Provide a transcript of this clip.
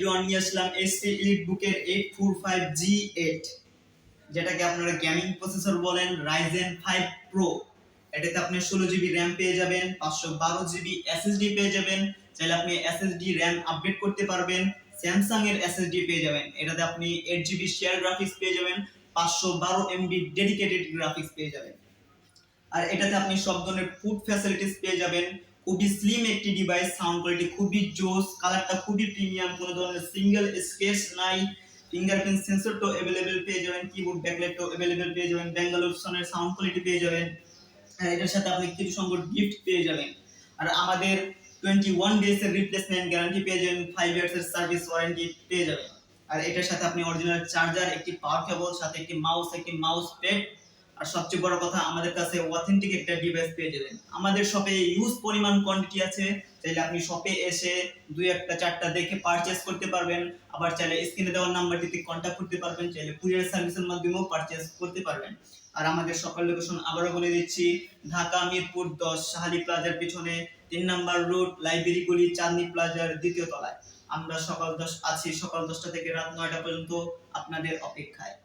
নিয়ে আসলাম HP EliteBook-এর 845G8, যেটাকে আপনারা গেমিং প্রসেসর বলেন, Ryzen 5 Pro। এটাতে আপনি 16GB RAM পেয়ে যাবেন, 512GB SSD পেয়ে যাবেন। চাইলে আপনি SSD RAM আপডেট করতে পারবেন। Samsung এর SSD পেয়ে যাবেন। এটাতে আপনি 8GB শেয়ার গ্রাফিক্স পেয়ে যাবেন, 512 MB ডেডিকেটেড গ্রাফিক্স পেয়ে যাবেন। আর এটাতে আপনি সব ধরনের ফুড ফ্যাসিলিটিস পেয়ে যাবেন। খুবই স্লিম একটি ডিভাইস, সাউন্ড কোয়ালিটি খুবই জোস, কালারটা খুবই প্রিমিয়াম, কোনো ধরনের সিঙ্গেল স্কেচ নাই। ফিঙ্গারপ্রিন্ট সেন্সর তো अवेलेबल পেয়ে যাবেন, কিবোর্ড ব্যাকলাইট তো अवेलेबल পেয়ে যাবেন, ব্যাঙ্গালোর সনের সাউন্ড কোয়ালিটি পেয়ে যাবেন। আর এটার সাথে আপনি কিছু সংখ্যক গিফট পেয়ে যাবেন। আর আমাদের 21 ডেজ এর রিপ্লেসমেন্ট গ্যারান্টি পেয়ে যাবেন, 5 ইয়ার্স এর সার্ভিস ওয়ারেন্টি পেয়ে যাবেন। আর এটার সাথে আপনি অরিজিনাল চার্জার, একটি পাওয়ার কেবল, সাথে একটি মাউস প্যাড, আর সবচেয়ে বড় কথা আমাদের কাছে অথেন্টিক একটা ডিভাইস পেয়ে যাবেন। আমাদের শপে ইউজ পরিমাণ কোয়ান্টিটি আছে, চাইলে আপনি শপে এসে দুই একটা চারটা দেখে পারচেজ করতে পারবেন। আবার চাইলে স্ক্রিনে দেওয়া নাম্বারটিতে কন্টাক্ট করতে পারবেন, চাইলে কুরিয়ার সার্ভিসের মাধ্যমেও পারচেজ করতে পারবেন। আর আমাদের শপের লোকেশন আবারও বলে দিচ্ছি, ঢাকা মিরপুর 10 শাহালি প্লাজার পিছনে 3 নাম্বার রোড, লাইব্রেরি গলি, চাঁদনি প্লাজার দ্বিতীয় তলায়। আমরা সকাল 10টা থেকে রাত 9টা পর্যন্ত আপনাদের অপেক্ষায়।